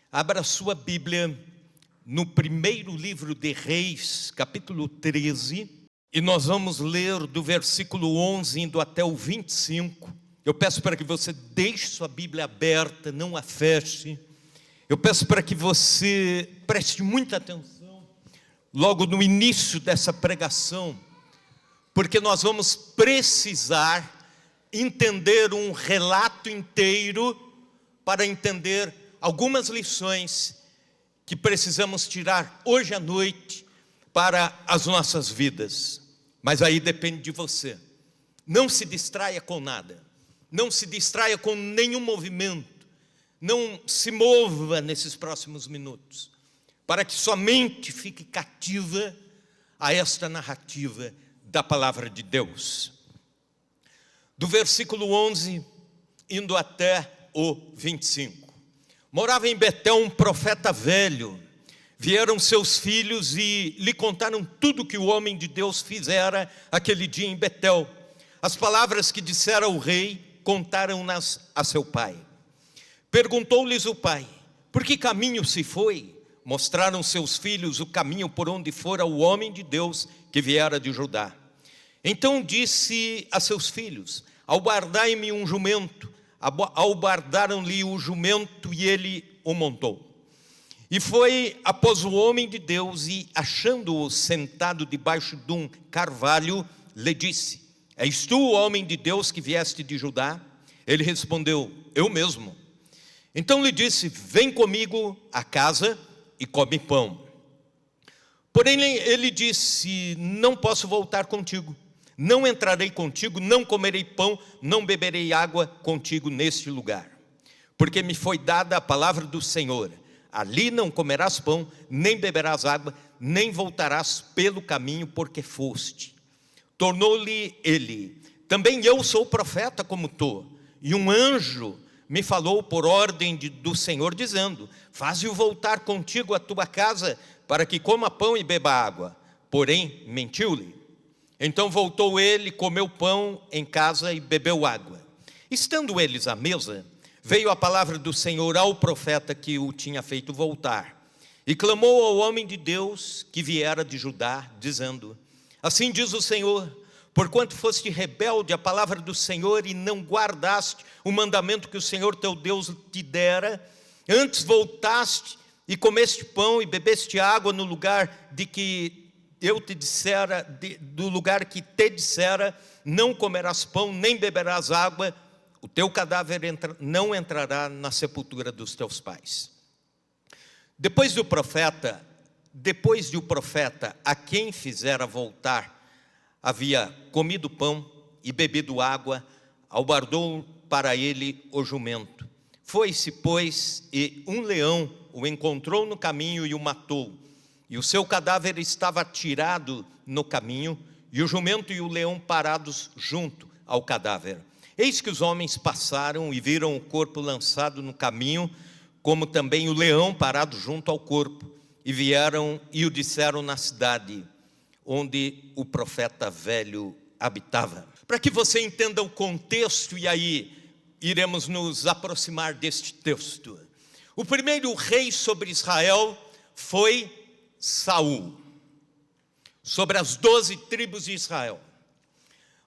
Abra sua Bíblia no primeiro livro de Reis, capítulo 13, e nós vamos ler do versículo 11 indo até o 25. Eu peço para que você deixe sua Bíblia aberta, não a feche. Eu peço para que você preste muita atenção logo no início dessa pregação, porque nós vamos precisar entender um relato inteiro para entender algumas lições que precisamos tirar hoje à noite para as nossas vidas. Mas aí depende de você. Não se distraia com nada. Não se distraia com nenhum movimento. Não se mova nesses próximos minutos, para que sua mente fique cativa a esta narrativa da palavra de Deus. Do versículo 11, indo até o 25. Morava em Betel um profeta velho. Vieram seus filhos e lhe contaram tudo que o homem de Deus fizera aquele dia em Betel. As palavras que dissera ao rei, contaram-nas a seu pai. Perguntou-lhes o pai: por que caminho se foi? Mostraram seus filhos o caminho por onde fora o homem de Deus que viera de Judá. Então disse a seus filhos: albardai-me um jumento. Albardaram-lhe o jumento e ele o montou. E foi após o homem de Deus e, achando-o sentado debaixo de um carvalho, lhe disse: és tu o homem de Deus que vieste de Judá? Ele respondeu: eu mesmo. Então lhe disse: vem comigo à casa e come pão. Porém ele disse: não posso voltar contigo. Não entrarei contigo, não comerei pão, não beberei água contigo neste lugar. Porque me foi dada a palavra do Senhor: ali não comerás pão, nem beberás água, nem voltarás pelo caminho porque foste. Tornou-lhe ele: também eu sou profeta como tu, e um anjo me falou por ordem do Senhor, dizendo: faze-o voltar contigo à tua casa, para que coma pão e beba água. Porém mentiu-lhe. Então voltou ele, comeu pão em casa e bebeu água. Estando eles à mesa, veio a palavra do Senhor ao profeta que o tinha feito voltar. E clamou ao homem de Deus que viera de Judá, dizendo: assim diz o Senhor, porquanto foste rebelde à palavra do Senhor e não guardaste o mandamento que o Senhor teu Deus te dera, antes voltaste e comeste pão e bebeste água no lugar de que eu te dissera, do lugar que te dissera, não comerás pão, nem beberás água, o teu cadáver não entrará na sepultura dos teus pais. Depois de o profeta a quem fizera voltar, havia comido pão e bebido água, albardou para ele o jumento. Foi-se, pois, e um leão o encontrou no caminho e o matou. E o seu cadáver estava atirado no caminho, e o jumento e o leão parados junto ao cadáver. Eis que os homens passaram e viram o corpo lançado no caminho, como também o leão parado junto ao corpo, e vieram e o disseram na cidade, onde o profeta velho habitava. Para que você entenda o contexto, e aí iremos nos aproximar deste texto. O primeiro rei sobre Israel foi Saul, sobre as 12 tribos de Israel.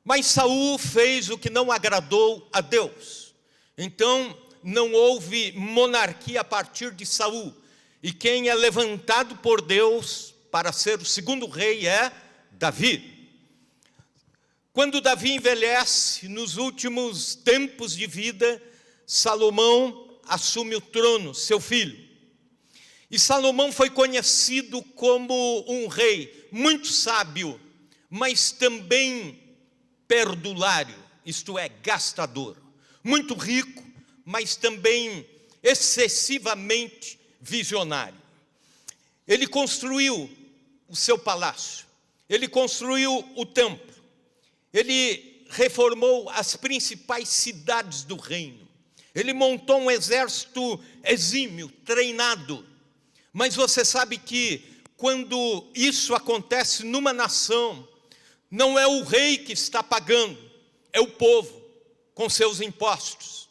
Mas Saul fez o que não agradou a Deus. Então não houve monarquia a partir de Saul. E quem é levantado por Deus para ser o segundo rei é Davi. Quando Davi envelhece, nos últimos tempos de vida, Salomão assume o trono, seu filho. E Salomão foi conhecido como um rei muito sábio, mas também perdulário, isto é, gastador. Muito rico, mas também excessivamente visionário. Ele construiu o seu palácio, ele construiu o templo, ele reformou as principais cidades do reino, ele montou um exército exímio, treinado. Mas você sabe que quando isso acontece numa nação, não é o rei que está pagando, é o povo com seus impostos.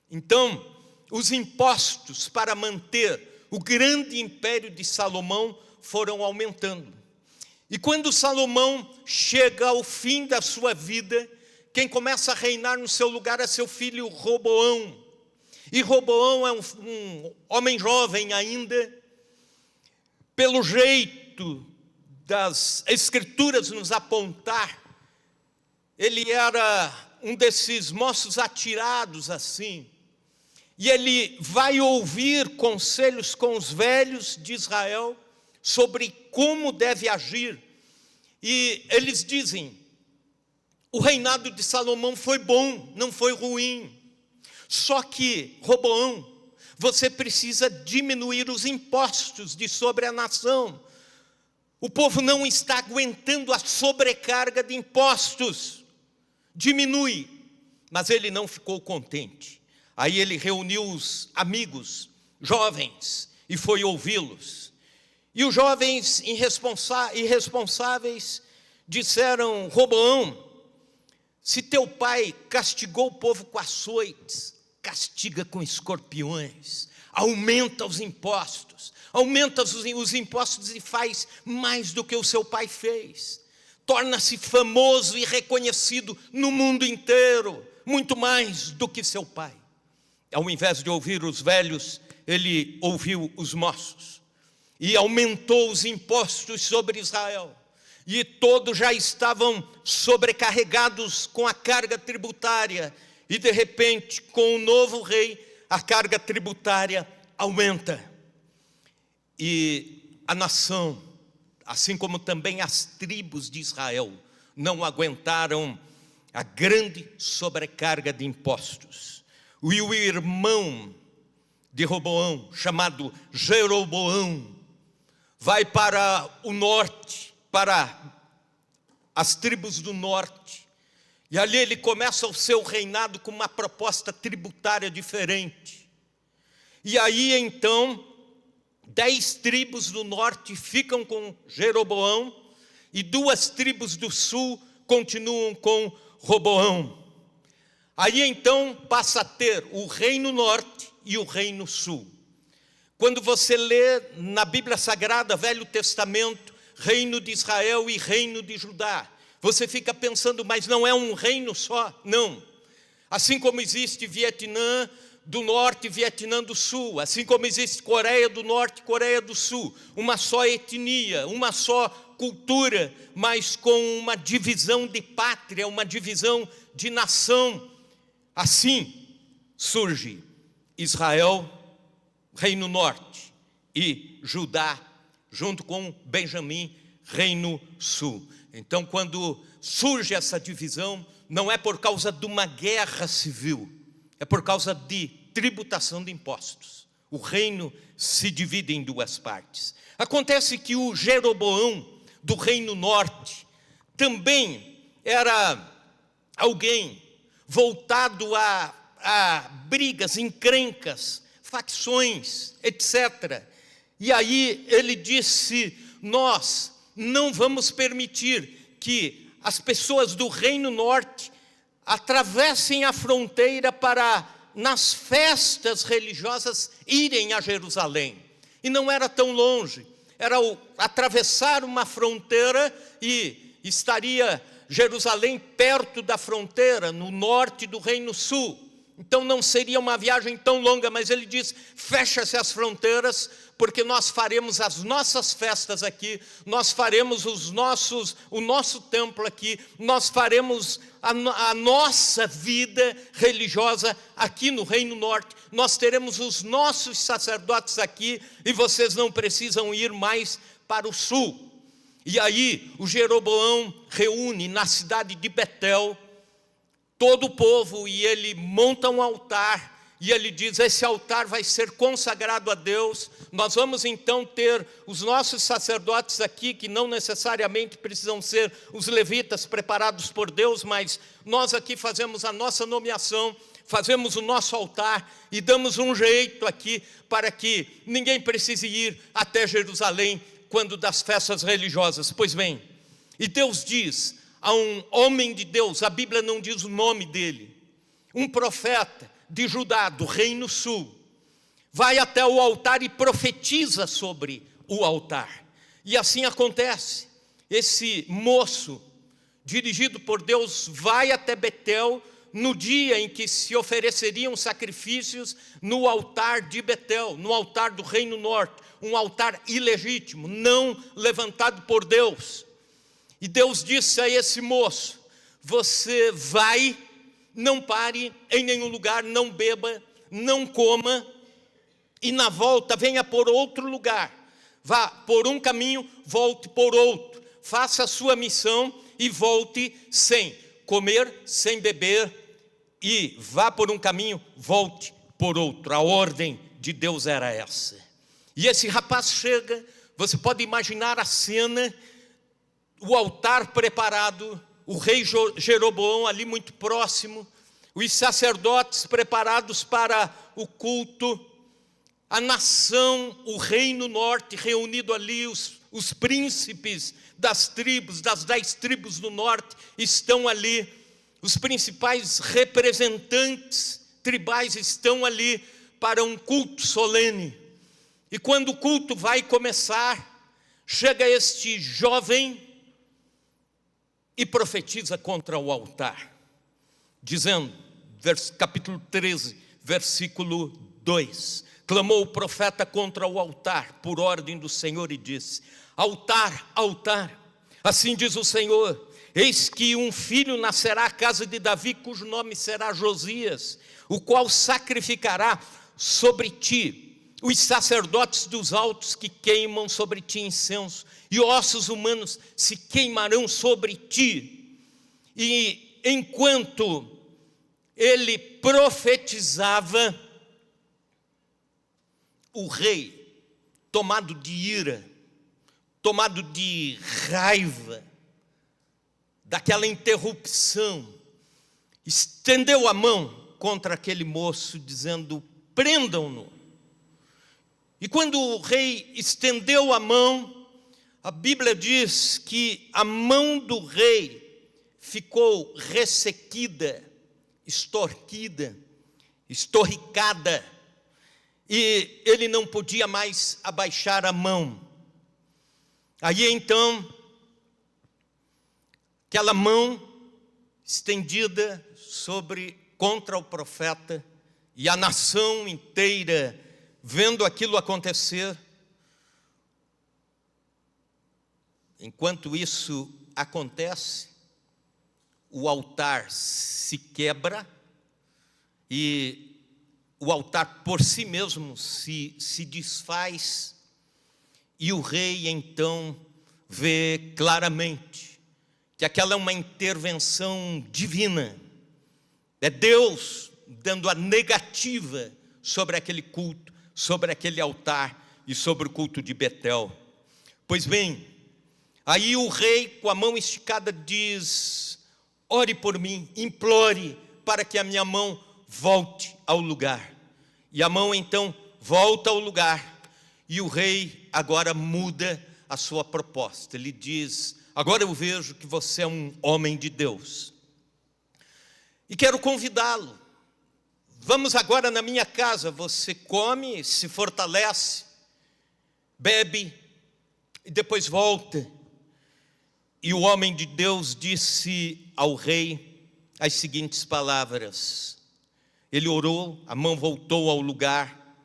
Então, os impostos para manter o grande império de Salomão foram aumentando. E quando Salomão chega ao fim da sua vida, quem começa a reinar no seu lugar é seu filho Roboão. E Roboão é um homem jovem ainda. Pelo jeito das escrituras nos apontar, ele era um desses moços atirados assim. E ele vai ouvir conselhos com os velhos de Israel sobre como deve agir. E eles dizem: o reinado de Salomão foi bom, não foi ruim. Só que, Roboão, você precisa diminuir os impostos de sobre a nação. O povo não está aguentando a sobrecarga de impostos. Diminui. Mas ele não ficou contente. Aí ele reuniu os amigos jovens e foi ouvi-los. E os jovens irresponsáveis disseram: Roboão, se teu pai castigou o povo com açoites, castiga com escorpiões, aumenta os impostos e faz mais do que o seu pai fez. Torna-se famoso e reconhecido no mundo inteiro, muito mais do que seu pai. Ao invés de ouvir os velhos, ele ouviu os moços e aumentou os impostos sobre Israel. E todos já estavam sobrecarregados com a carga tributária. E de repente, com o novo rei, a carga tributária aumenta. E a nação, assim como também as tribos de Israel, não aguentaram a grande sobrecarga de impostos. E o irmão de Roboão, chamado Jeroboão, vai para o norte, para as tribos do norte, e ali ele começa o seu reinado com uma proposta tributária diferente. E aí então 10 tribos do norte ficam com Jeroboão e 2 tribos do sul continuam com Roboão. Aí então passa a ter o reino norte e o reino sul. Quando você lê na Bíblia Sagrada, Velho Testamento, reino de Israel e reino de Judá, você fica pensando, mas não é um reino só? Não. Assim como existe Vietnã do Norte e Vietnã do Sul, assim como existe Coreia do Norte e Coreia do Sul, uma só etnia, uma só cultura, mas com uma divisão de pátria, uma divisão de nação. Assim surge Israel, Reino Norte, e Judá, junto com Benjamim, Reino Sul. Então, quando surge essa divisão, não é por causa de uma guerra civil, é por causa de tributação de impostos. O reino se divide em 2 partes. Acontece que o Jeroboão do Reino Norte também era alguém voltado a brigas, encrencas, facções, etc. E aí ele disse: nós não vamos permitir que as pessoas do Reino Norte atravessem a fronteira para, nas festas religiosas, irem a Jerusalém. E não era tão longe, era atravessar uma fronteira e estaria Jerusalém perto da fronteira, no norte do Reino Sul. Então não seria uma viagem tão longa, mas ele diz: fecha-se as fronteiras, porque nós faremos as nossas festas aqui, nós faremos o nosso templo aqui, nós faremos a nossa vida religiosa aqui no Reino Norte, nós teremos os nossos sacerdotes aqui, e vocês não precisam ir mais para o sul. E aí o Jeroboão reúne na cidade de Betel todo o povo, e ele monta um altar, e ele diz: esse altar vai ser consagrado a Deus, nós vamos então ter os nossos sacerdotes aqui, que não necessariamente precisam ser os levitas preparados por Deus, mas nós aqui fazemos a nossa nomeação, fazemos o nosso altar, e damos um jeito aqui, para que ninguém precise ir até Jerusalém, quando das festas religiosas. Pois bem, e Deus diz a um homem de Deus, a Bíblia não diz o nome dele, um profeta de Judá, do Reino Sul, vai até o altar e profetiza sobre o altar. E assim acontece. Esse moço, dirigido por Deus, vai até Betel no dia em que se ofereceriam sacrifícios no altar de Betel, no altar do Reino Norte, um altar ilegítimo, não levantado por Deus. E Deus disse a esse moço: você vai, não pare em nenhum lugar, não beba, não coma, e na volta venha por outro lugar. Vá por um caminho, volte por outro. Faça a sua missão e volte sem comer, sem beber, e vá por um caminho, volte por outro. A ordem de Deus era essa. E esse rapaz chega, você pode imaginar a cena, o altar preparado, o rei Jeroboão ali muito próximo, os sacerdotes preparados para o culto, a nação, o reino norte reunido ali, os príncipes das tribos, das 10 tribos do norte estão ali, os principais representantes tribais estão ali para um culto solene. E quando o culto vai começar, chega este jovem e profetiza contra o altar, dizendo, capítulo 13, versículo 2, clamou o profeta contra o altar, por ordem do Senhor, e disse: altar, altar, assim diz o Senhor, eis que um filho nascerá à casa de Davi, cujo nome será Josias, o qual sacrificará sobre ti os sacerdotes dos altos que queimam sobre ti incenso, e ossos humanos se queimarão sobre ti. E enquanto ele profetizava, o rei, tomado de ira, tomado de raiva daquela interrupção, estendeu a mão contra aquele moço, dizendo: prendam-no. E quando o rei estendeu a mão, a Bíblia diz que a mão do rei ficou ressequida, extorquida, estorricada, e ele não podia mais abaixar a mão. Aí então, aquela mão estendida contra o profeta, e a nação inteira vendo aquilo acontecer. Enquanto isso acontece, o altar se quebra e o altar por si mesmo se desfaz, e o rei então vê claramente que aquela é uma intervenção divina, é Deus dando a negativa sobre aquele culto, sobre aquele altar e sobre o culto de Betel. Pois bem, aí o rei com a mão esticada diz: ore por mim, implore para que a minha mão volte ao lugar. E a mão então volta ao lugar, e o rei agora muda a sua proposta. Ele diz: agora eu vejo que você é um homem de Deus, e quero convidá-lo. Vamos agora na minha casa, você come, se fortalece, bebe, e depois volta. E o homem de Deus disse ao rei as seguintes palavras. Ele orou, a mão voltou ao lugar.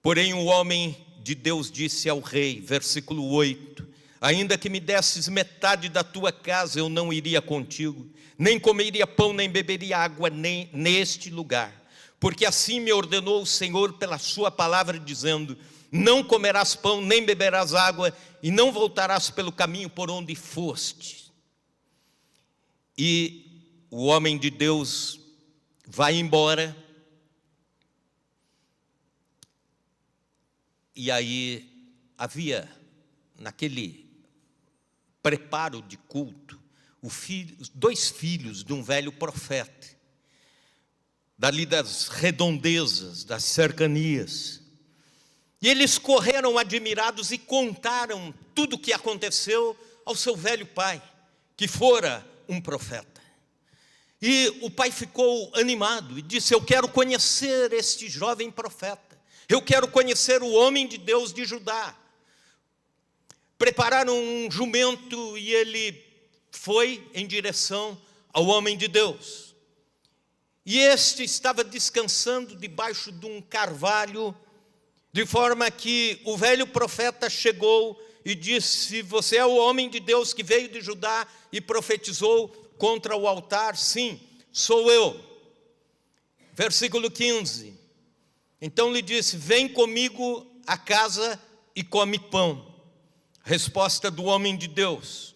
Porém o homem de Deus disse ao rei, versículo 8: ainda que me desses metade da tua casa, eu não iria contigo, nem comeria pão, nem beberia água neste lugar. Porque assim me ordenou o Senhor pela sua palavra, dizendo: não comerás pão, nem beberás água, e não voltarás pelo caminho por onde foste. E o homem de Deus vai embora, e aí havia, naquele preparo de culto, os 2 filhos de um velho profeta, dali das redondezas, das cercanias. E eles correram admirados e contaram tudo o que aconteceu ao seu velho pai, que fora um profeta. E o pai ficou animado e disse: eu quero conhecer este jovem profeta, Eu quero conhecer o homem de Deus de Judá. Prepararam um jumento e ele foi em direção ao homem de Deus. E este estava descansando debaixo de um carvalho, de forma que o velho profeta chegou e disse: você é o homem de Deus que veio de Judá e profetizou contra o altar? Sim, sou eu. Versículo 15. Então lhe disse: vem comigo à casa e come pão. Resposta do homem de Deus: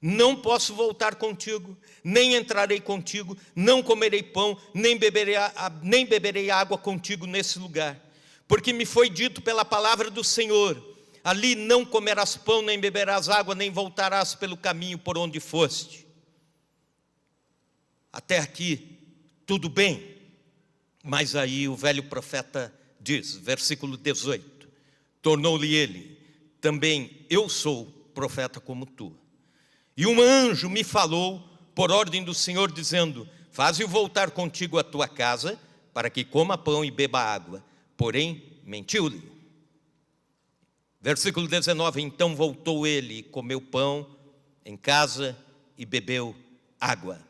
não posso voltar contigo, nem entrarei contigo, não comerei pão, nem beberei água contigo nesse lugar. Porque me foi dito pela palavra do Senhor: ali não comerás pão, nem beberás água, nem voltarás pelo caminho por onde foste. Até aqui, tudo bem. Mas aí o velho profeta diz, versículo 18: tornou-lhe ele: também eu sou profeta como tu. E um anjo me falou por ordem do Senhor, dizendo: faze-o voltar contigo à tua casa, para que coma pão e beba água. Porém, mentiu-lhe. Versículo 19: então voltou ele e comeu pão em casa e bebeu água.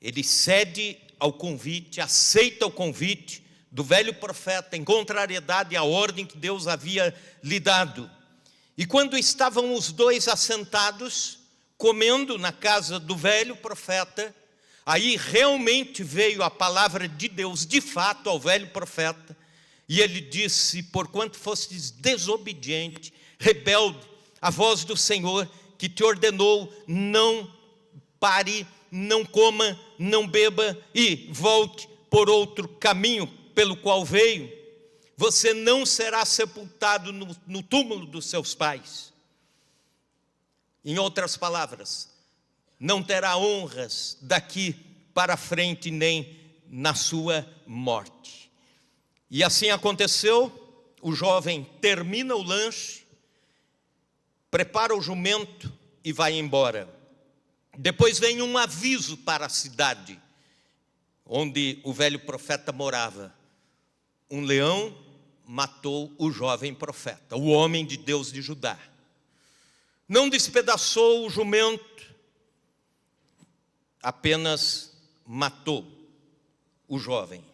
Ele cede ao convite, aceita o convite do velho profeta, em contrariedade à ordem que Deus havia lhe dado. E quando estavam os dois assentados, comendo na casa do velho profeta, aí realmente veio a palavra de Deus, de fato, ao velho profeta, e ele disse: porquanto fostes desobediente, rebelde, a voz do Senhor que te ordenou, não pare, não coma, não beba e volte por outro caminho pelo qual veio, você não será sepultado no túmulo dos seus pais. Em outras palavras, não terá honras daqui para frente, nem na sua morte. E assim aconteceu. O jovem termina o lanche, prepara o jumento e vai embora. Depois vem um aviso para a cidade onde o velho profeta morava: um leão matou o jovem profeta, o homem de Deus de Judá. Não despedaçou o jumento, apenas matou o jovem.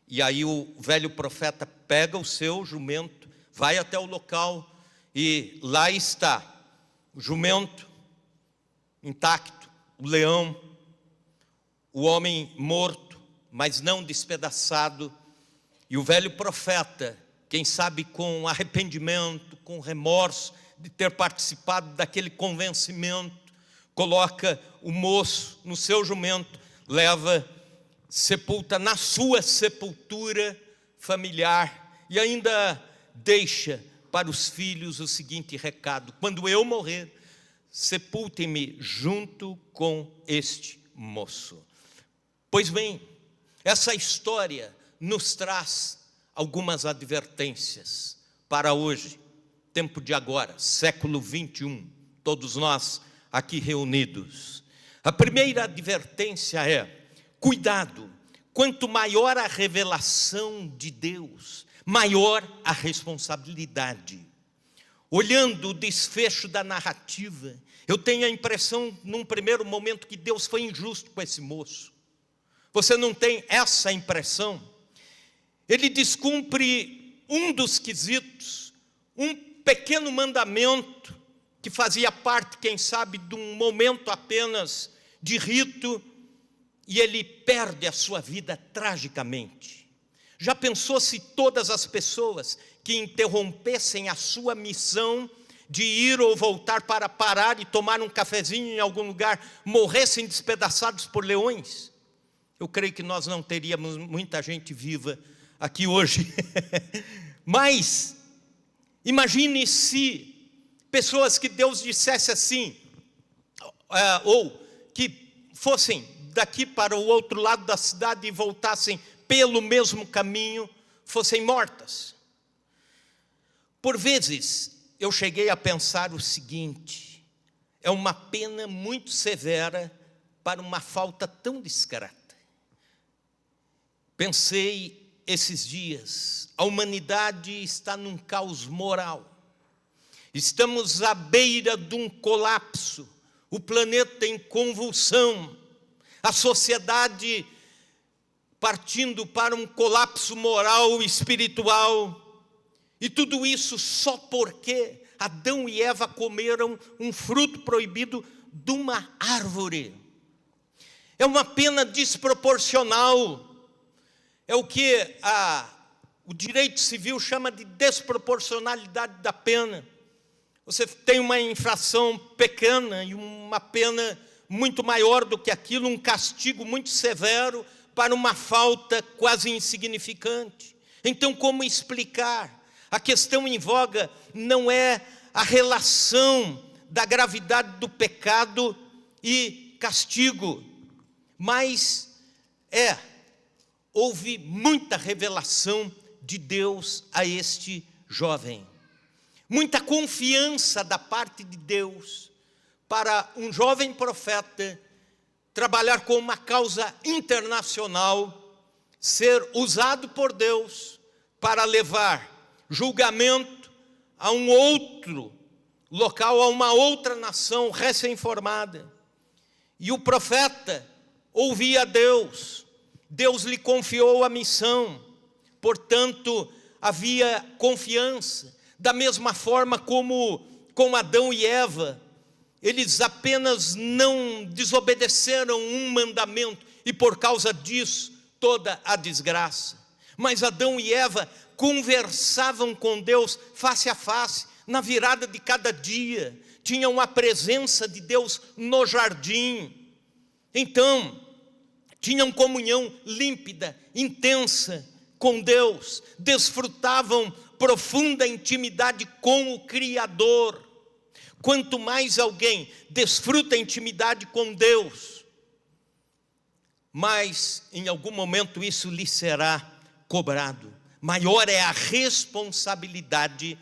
E aí o velho profeta pega o seu jumento, vai até o local e lá está o jumento intacto, o leão, o homem morto, mas não despedaçado. E o velho profeta, quem sabe com arrependimento, com remorso de ter participado daquele convencimento, coloca o moço no seu jumento, leva, sepulta na sua sepultura familiar e ainda deixa para os filhos o seguinte recado: quando eu morrer, sepultem-me junto com este moço. Pois bem, essa história nos traz algumas advertências para hoje, tempo de agora, século 21, todos nós aqui reunidos. A primeira advertência é: cuidado, quanto maior a revelação de Deus, maior a responsabilidade. Olhando o desfecho da narrativa, eu tenho a impressão, num primeiro momento, que Deus foi injusto com esse moço. Você não tem essa impressão? Ele descumpre um dos quesitos, um pequeno mandamento que fazia parte, quem sabe, de um momento apenas de rito, e ele perde a sua vida tragicamente. Já pensou se todas as pessoas que interrompessem a sua missão de ir ou voltar para parar e tomar um cafezinho em algum lugar, morressem despedaçados por leões? Eu creio que nós não teríamos muita gente viva aqui hoje. Mas imagine se pessoas que Deus dissesse assim, ou que fossem daqui para o outro lado da cidade e voltassem pelo mesmo caminho, fossem mortas. Por vezes eu cheguei a pensar o seguinte: é uma pena muito severa para uma falta tão discreta. Pensei esses dias, a humanidade está num caos moral. Estamos à beira de um colapso. O planeta em convulsão. A sociedade partindo para um colapso moral e espiritual. E tudo isso só porque Adão e Eva comeram um fruto proibido de uma árvore. É uma pena desproporcional. É o que o direito civil chama de desproporcionalidade da pena. Você tem uma infração pequena e uma pena muito maior do que aquilo, um castigo muito severo para uma falta quase insignificante. Então, como explicar? A questão em voga não é a relação da gravidade do pecado e castigo, mas houve muita revelação de Deus a este jovem. Muita confiança da parte de Deus para um jovem profeta trabalhar com uma causa internacional, ser usado por Deus para levar julgamento a um outro local, a uma outra nação recém-formada. E o profeta ouvia a Deus, Deus lhe confiou a missão, portanto havia confiança. Da mesma forma como com Adão e Eva, eles apenas não desobedeceram um mandamento e por causa disso toda a desgraça. Mas Adão e Eva conversavam com Deus face a face, na virada de cada dia, tinham a presença de Deus no jardim. Então, tinham comunhão límpida, intensa com Deus, desfrutavam profunda intimidade com o Criador. Quanto mais alguém desfruta intimidade com Deus, mais em algum momento isso lhe será cobrado. Maior é a responsabilidade,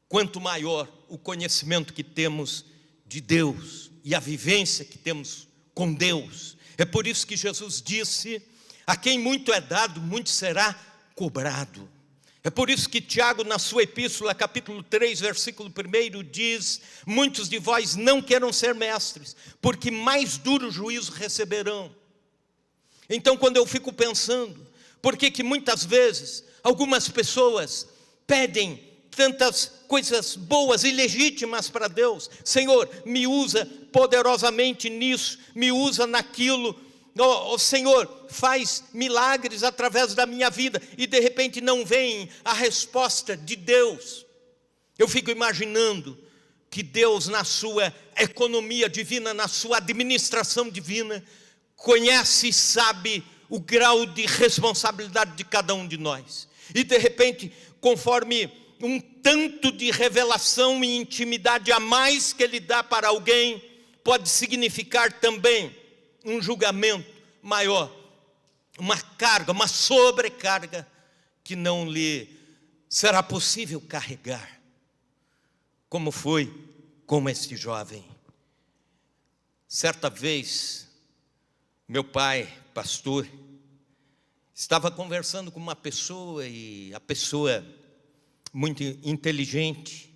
quanto maior o conhecimento que temos de Deus e a vivência que temos com Deus. É por isso que Jesus disse: a quem muito é dado, muito será cobrado. É por isso que Tiago, na sua epístola, capítulo 3, versículo 1, diz: muitos de vós não queiram ser mestres, porque mais duro juízo receberão. Então, quando eu fico pensando, por que muitas vezes algumas pessoas pedem tantas coisas boas e legítimas para Deus? Senhor, me usa poderosamente nisso, me usa naquilo. Senhor, faz milagres através da minha vida, e de repente não vem a resposta de Deus. Eu fico imaginando que Deus, na sua economia divina, na sua administração divina, conhece e sabe o grau de responsabilidade de cada um de nós. E de repente, conforme um tanto de revelação e intimidade a mais que Ele dá para alguém, pode significar também um julgamento maior, uma carga, uma sobrecarga que não lhe será possível carregar, como foi com este jovem. Certa vez, meu pai, pastor, estava conversando com uma pessoa, e a pessoa muito inteligente.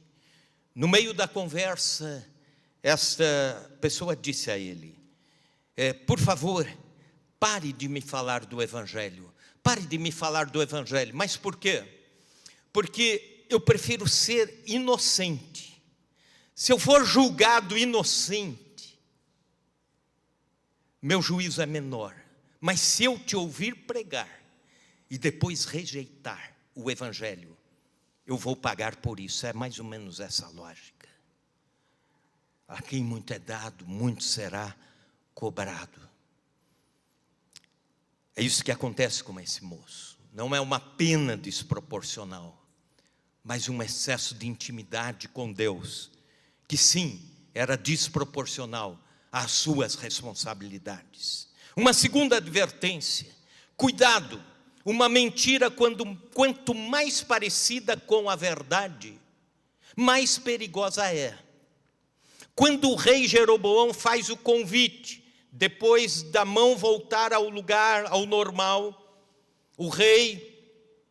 No meio da conversa, esta pessoa disse a ele: por favor, pare de me falar do Evangelho. Pare de me falar do Evangelho. Mas por quê? Porque eu prefiro ser inocente. Se eu for julgado inocente, meu juízo é menor. Mas se eu te ouvir pregar e depois rejeitar o Evangelho, eu vou pagar por isso. É mais ou menos essa lógica. A quem muito é dado, muito será cobrado. É isso que acontece com esse moço. Não é uma pena desproporcional, mas um excesso de intimidade com Deus, que sim, era desproporcional às suas responsabilidades. Uma segunda advertência: cuidado, uma mentira quanto mais parecida com a verdade, mais perigosa é. Quando o rei Jeroboão faz o convite, depois da mão voltar ao lugar, ao normal, o rei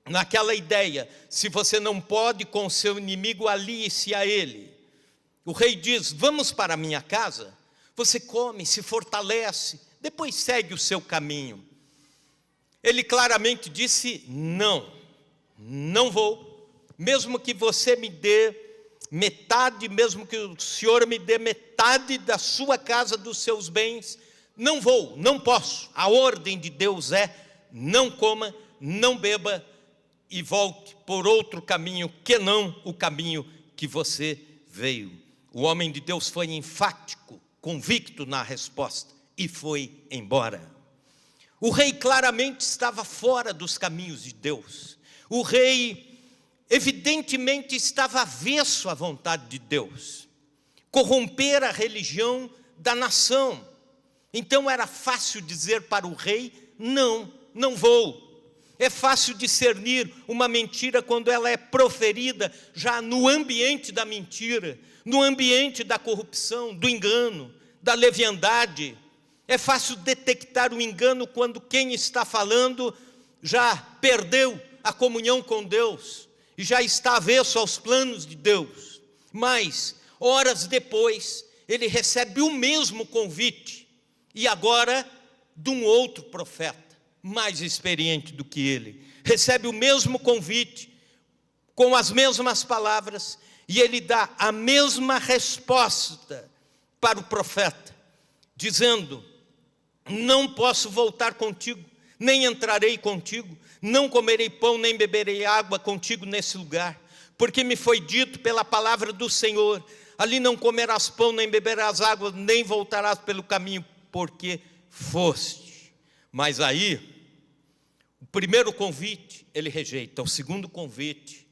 naquela ideia: se você não pode com o seu inimigo, alie-se a ele. O rei diz: vamos para a minha casa. Você come, se fortalece, depois segue o seu caminho. Ele claramente disse: não vou, mesmo que você me dê metade, mesmo que o Senhor me dê metade da sua casa, dos seus bens, não vou, não posso. A ordem de Deus é: não coma, não beba e volte por outro caminho que não o caminho que você veio. O homem de Deus foi enfático, convicto na resposta e foi embora. O rei claramente estava fora dos caminhos de Deus. O rei evidentemente estava avesso à vontade de Deus, corromper a religião da nação. Então era fácil dizer para o rei: não vou. É fácil discernir uma mentira quando ela é proferida já no ambiente da mentira, no ambiente da corrupção, do engano, da leviandade. É fácil detectar o engano quando quem está falando já perdeu a comunhão com Deus e já está avesso aos planos de Deus. Mas, horas depois, ele recebe o mesmo convite, e agora de um outro profeta, mais experiente do que ele. Recebe o mesmo convite, com as mesmas palavras, e ele dá a mesma resposta para o profeta, dizendo: não posso voltar contigo, nem entrarei contigo, não comerei pão, nem beberei água contigo nesse lugar, porque me foi dito pela palavra do Senhor: ali não comerás pão, nem beberás água, nem voltarás pelo caminho porque foste. Mas aí, o primeiro convite ele rejeita, o segundo convite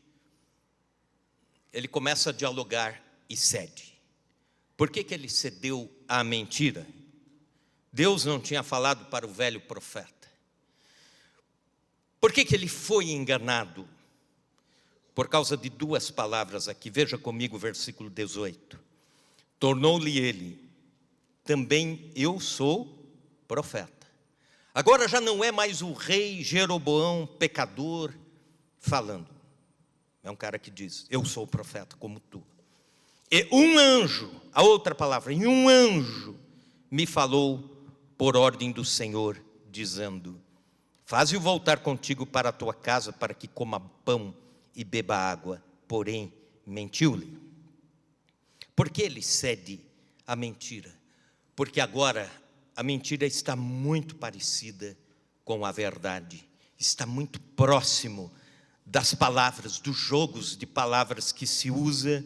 ele começa a dialogar e cede. Por que ele cedeu à mentira? Deus não tinha falado para o velho profeta. Por que ele foi enganado? Por causa de duas palavras aqui. Veja comigo o versículo 18. Tornou-lhe ele: também eu sou profeta. Agora já não é mais o rei Jeroboão, pecador, falando. É um cara que diz: eu sou profeta como tu. E um anjo, a outra palavra, e um anjo me falou por ordem do Senhor, dizendo: faze-o voltar contigo para a tua casa, para que coma pão e beba água. Porém, mentiu-lhe. Por que ele cede à mentira? Porque agora a mentira está muito parecida com a verdade, está muito próximo das palavras, dos jogos de palavras que se usa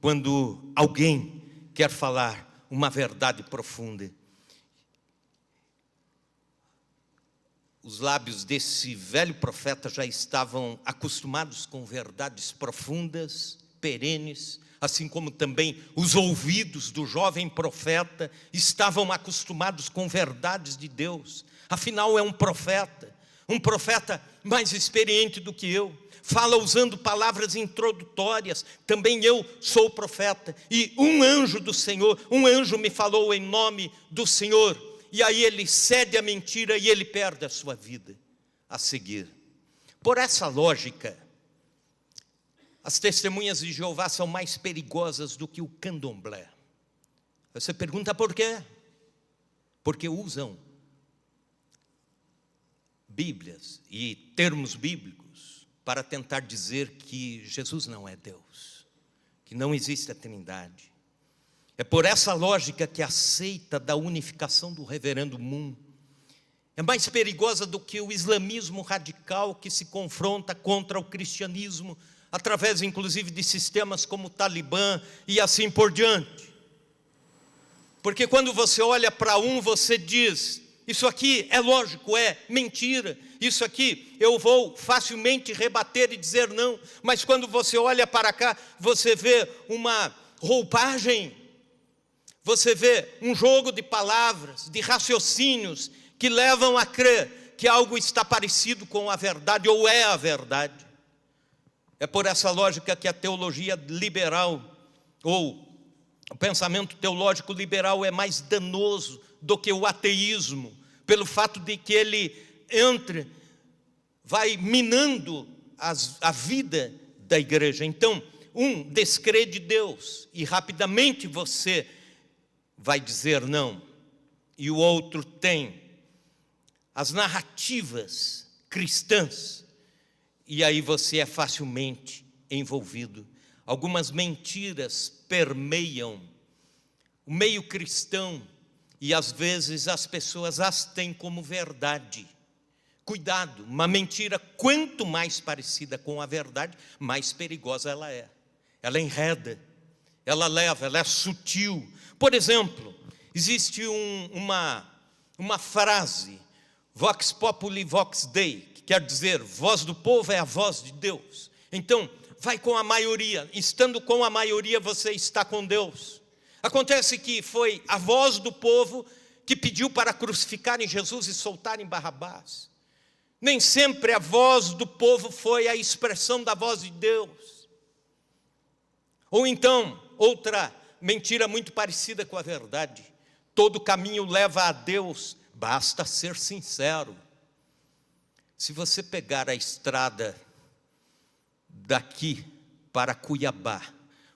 quando alguém quer falar uma verdade profunda. Os lábios desse velho profeta já estavam acostumados com verdades profundas, perenes, assim como também os ouvidos do jovem profeta estavam acostumados com verdades de Deus. Afinal é um profeta mais experiente do que eu, fala usando palavras introdutórias. Também eu sou profeta, e um anjo do Senhor, um anjo me falou em nome do Senhor. E aí ele cede à mentira e ele perde a sua vida a seguir. Por essa lógica, as testemunhas de Jeová são mais perigosas do que o candomblé. Você pergunta por quê? Porque usam Bíblias e termos bíblicos para tentar dizer que Jesus não é Deus, que não existe a Trindade. É por essa lógica que a seita da unificação do reverendo Moon é mais perigosa do que o islamismo radical que se confronta contra o cristianismo, através inclusive de sistemas como o Talibã e assim por diante. Porque quando você olha para um, você diz: isso aqui é lógico, é mentira, isso aqui eu vou facilmente rebater e dizer não. Mas quando você olha para cá, você vê uma roupagem, você vê um jogo de palavras, de raciocínios que levam a crer que algo está parecido com a verdade ou é a verdade. É por essa lógica que a teologia liberal, ou o pensamento teológico liberal, é mais danoso do que o ateísmo, pelo fato de que ele vai minando a vida da igreja. Então, descrê de Deus, e rapidamente você vai dizer não. E o outro tem as narrativas cristãs, e aí você é facilmente envolvido. Algumas mentiras permeiam o meio cristão, e às vezes as pessoas as têm como verdade. Cuidado, uma mentira quanto mais parecida com a verdade, mais perigosa ela é. Ela enreda, ela leva, ela é sutil. Por exemplo, existe uma frase, vox populi vox Dei, que quer dizer, voz do povo é a voz de Deus. Então, vai com a maioria. Estando com a maioria, você está com Deus. Acontece que foi a voz do povo que pediu para crucificarem Jesus e soltarem Barrabás. Nem sempre a voz do povo foi a expressão da voz de Deus. Ou então, outra mentira muito parecida com a verdade: todo caminho leva a Deus, basta ser sincero. Se você pegar a estrada daqui para Cuiabá,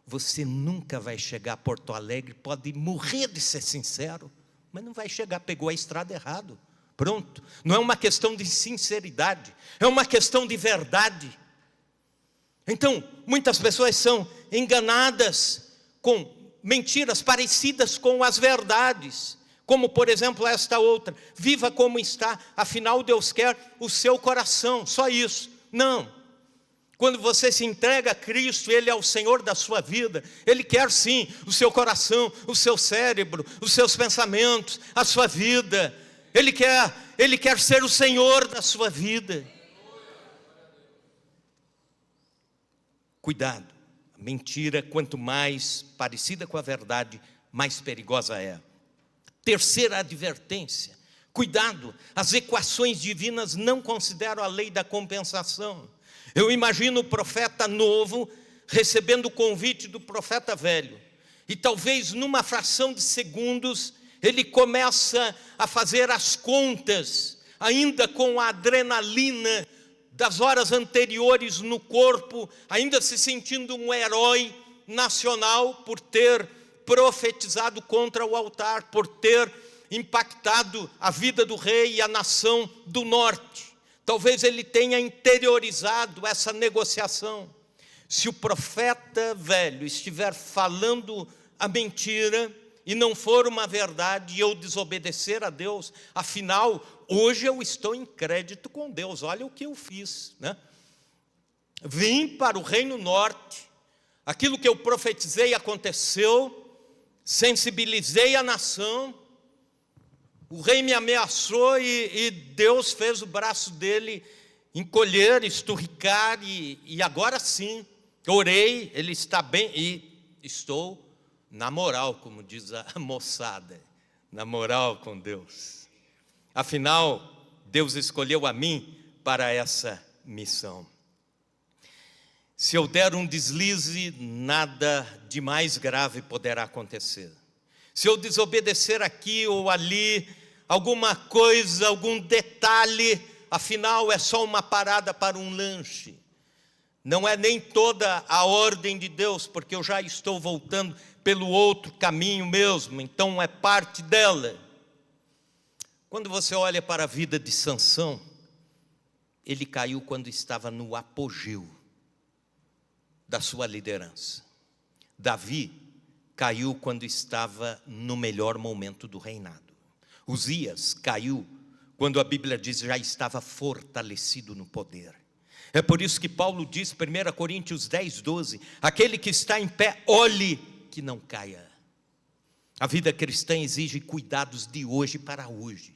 você nunca vai chegar a Porto Alegre. Pode morrer de ser sincero, mas não vai chegar, pegou a estrada errado. Pronto, não é uma questão de sinceridade, é uma questão de verdade. Então, muitas pessoas são enganadas com mentiras parecidas com as verdades, como por exemplo esta outra: viva como está, afinal Deus quer o seu coração, só isso. Não, quando você se entrega a Cristo, Ele é o Senhor da sua vida, Ele quer sim o seu coração, o seu cérebro, os seus pensamentos, a sua vida. Ele quer ser o Senhor da sua vida. Cuidado, a mentira, quanto mais parecida com a verdade, mais perigosa é. Terceira advertência: cuidado, as equações divinas não consideram a lei da compensação. Eu imagino o profeta novo recebendo o convite do profeta velho, e talvez numa fração de segundos ele começa a fazer as contas, ainda com a adrenalina das horas anteriores no corpo, ainda se sentindo um herói nacional por ter profetizado contra o altar, por ter impactado a vida do rei e a nação do norte. Talvez ele tenha interiorizado essa negociação. Se o profeta velho estiver falando a mentira e não for uma verdade, e eu desobedecer a Deus, afinal, hoje eu estou em crédito com Deus, olha o que eu fiz, né? Vim para o reino norte, aquilo que eu profetizei aconteceu, sensibilizei a nação, o rei me ameaçou e Deus fez o braço dele encolher, esturricar, e agora sim, orei, ele está bem, e estou na moral, como diz a moçada, na moral com Deus. Afinal, Deus escolheu a mim para essa missão. Se eu der um deslize, nada de mais grave poderá acontecer. Se eu desobedecer aqui ou ali, alguma coisa, algum detalhe, afinal é só uma parada para um lanche. Não é nem toda a ordem de Deus, porque eu já estou voltando pelo outro caminho mesmo, então é parte dela. Quando você olha para a vida de Sansão, ele caiu quando estava no apogeu da sua liderança. Davi caiu quando estava no melhor momento do reinado. Uzias caiu quando a Bíblia diz já estava fortalecido no poder. É por isso que Paulo diz, 1 Coríntios 10:12, aquele que está em pé, olhe que não caia. A vida cristã exige cuidados de hoje para hoje.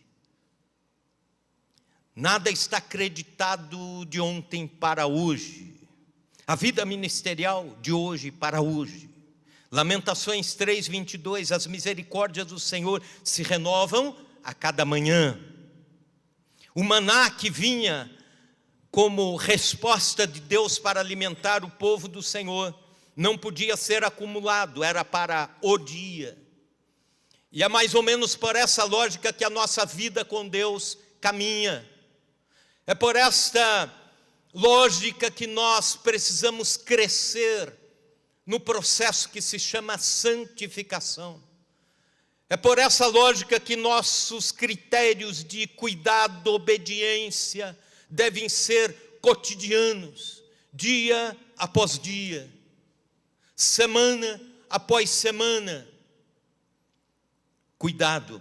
Nada está acreditado de ontem para hoje. A vida ministerial de hoje para hoje. Lamentações 3:22, as misericórdias do Senhor se renovam a cada manhã. O maná que vinha como resposta de Deus para alimentar o povo do Senhor, não podia ser acumulado, era para o dia. E é mais ou menos por essa lógica que a nossa vida com Deus caminha. É por esta lógica que nós precisamos crescer no processo que se chama santificação. É por essa lógica que nossos critérios de cuidado, obediência, devem ser cotidianos, dia após dia, semana após semana. Cuidado,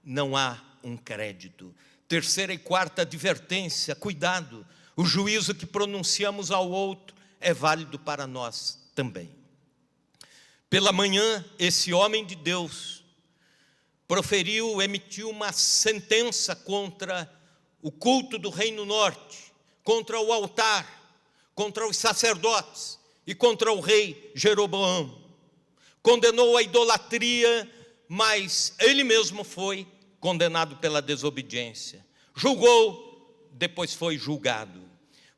não há um crédito. Terceira e quarta advertência, cuidado, o juízo que pronunciamos ao outro é válido para nós também. Pela manhã, esse homem de Deus emitiu uma sentença contra o culto do Reino Norte, contra o altar, contra os sacerdotes e contra o rei Jeroboão. Condenou a idolatria, mas ele mesmo foi condenado pela desobediência. Julgou, depois foi julgado.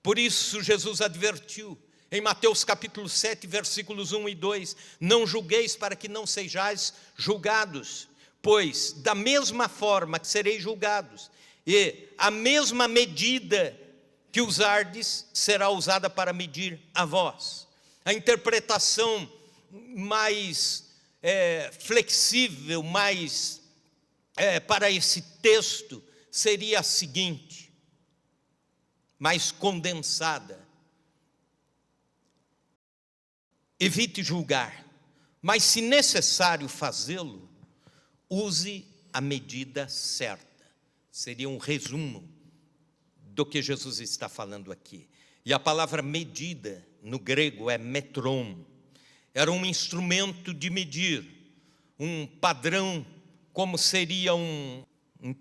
Por isso Jesus advertiu, em Mateus capítulo 7, versículos 1 e 2, não julgueis para que não sejais julgados, pois da mesma forma que sereis julgados, e a mesma medida que usardes será usada para medir a vós. A interpretação mais flexível, mais para esse texto, seria a seguinte, mais condensada: evite julgar, mas se necessário fazê-lo, use a medida certa. Seria um resumo do que Jesus está falando aqui. E a palavra medida, no grego, é metron. Era um instrumento de medir, um padrão, como seria um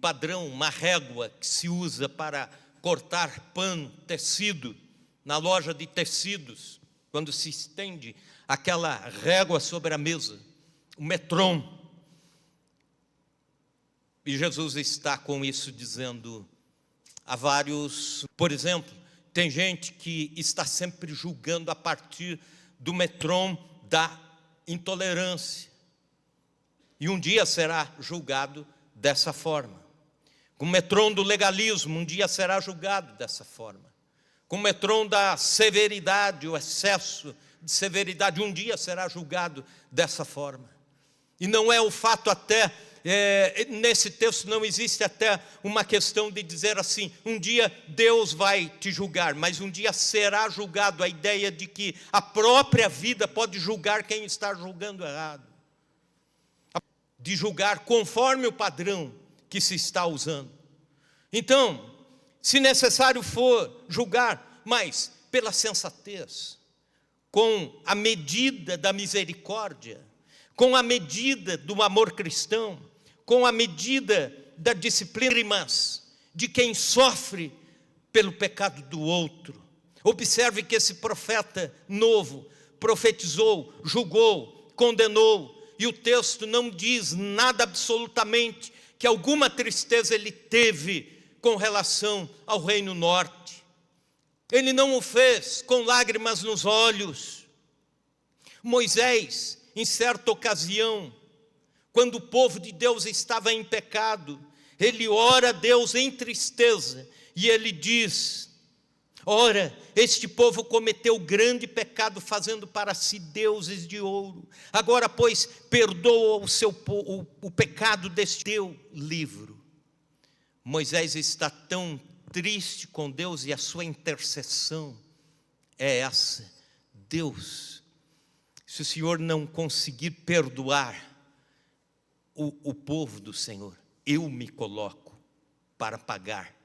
padrão, uma régua que se usa para cortar pano, tecido, na loja de tecidos, quando se estende aquela régua sobre a mesa, o metron. E Jesus está com isso dizendo a vários, por exemplo, tem gente que está sempre julgando a partir do metron da intolerância. E um dia será julgado dessa forma. Com o metron do legalismo, um dia será julgado dessa forma. Com o metron da severidade, o excesso de severidade, um dia será julgado dessa forma. E não é o fato até, nesse texto não existe até uma questão de dizer assim, um dia Deus vai te julgar, mas um dia será julgado, a ideia de que a própria vida pode julgar quem está julgando errado. De julgar conforme o padrão que se está usando. Então, se necessário for julgar, mas pela sensatez, com a medida da misericórdia, com a medida do amor cristão, com a medida da disciplina de quem sofre pelo pecado do outro. Observe que esse profeta novo profetizou, julgou, condenou, e o texto não diz nada absolutamente que alguma tristeza ele teve com relação ao Reino Norte. Ele não o fez com lágrimas nos olhos. Moisés, em certa ocasião, quando o povo de Deus estava em pecado, ele ora a Deus em tristeza, e ele diz, ora, este povo cometeu grande pecado, fazendo para si deuses de ouro. Agora, pois, perdoa o pecado deste teu livro. Moisés está tão triste com Deus, e a sua intercessão é essa: Deus, se o Senhor não conseguir perdoar o povo do Senhor, eu me coloco para pagar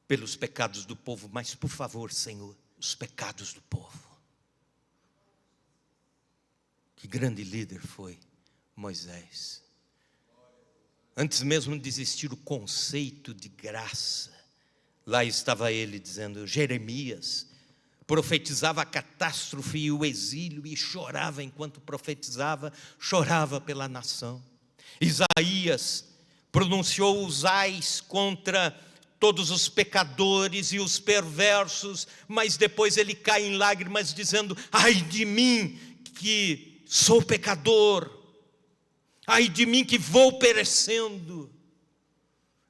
pelos pecados do povo, mas por favor, Senhor, os pecados do povo. Que grande líder foi Moisés. Antes mesmo de existir o conceito de graça, lá estava ele dizendo, Jeremias profetizava a catástrofe e o exílio e chorava enquanto profetizava, chorava pela nação. Isaías pronunciou os ais contra todos os pecadores e os perversos, mas depois ele cai em lágrimas dizendo, ai de mim que sou pecador, ai de mim que vou perecendo.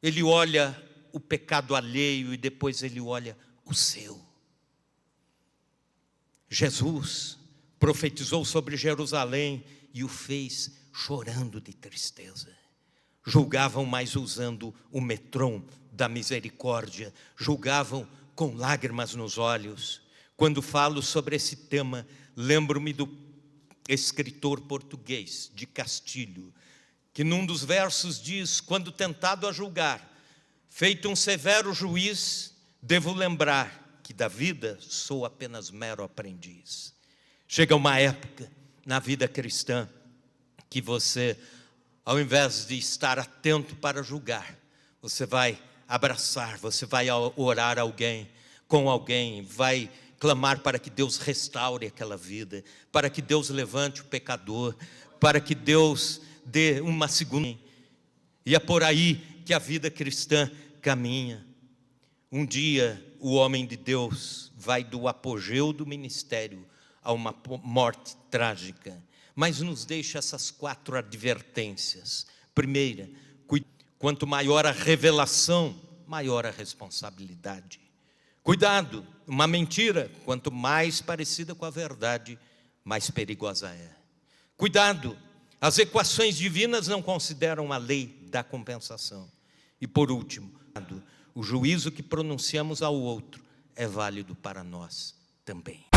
Ele olha o pecado alheio e depois ele olha o seu. Jesus profetizou sobre Jerusalém e o fez chorando de tristeza. Julgavam, mas usando o metrom da misericórdia, julgavam com lágrimas nos olhos. Quando falo sobre esse tema, lembro-me do escritor português de Castilho, que num dos versos diz: quando tentado a julgar, feito um severo juiz, devo lembrar que da vida sou apenas mero aprendiz. Chega uma época na vida cristã que você, ao invés de estar atento para julgar, você vai abraçar, você vai orar com alguém, vai clamar para que Deus restaure aquela vida, para que Deus levante o pecador, para que Deus dê uma segunda. E é por aí que a vida cristã caminha. Um dia o homem de Deus vai do apogeu do ministério a uma morte trágica, mas nos deixa essas 4 advertências. Primeira, quanto maior a revelação, maior a responsabilidade. Cuidado, uma mentira, quanto mais parecida com a verdade, mais perigosa é. Cuidado, as equações divinas não consideram a lei da compensação. E por último, o juízo que pronunciamos ao outro é válido para nós também.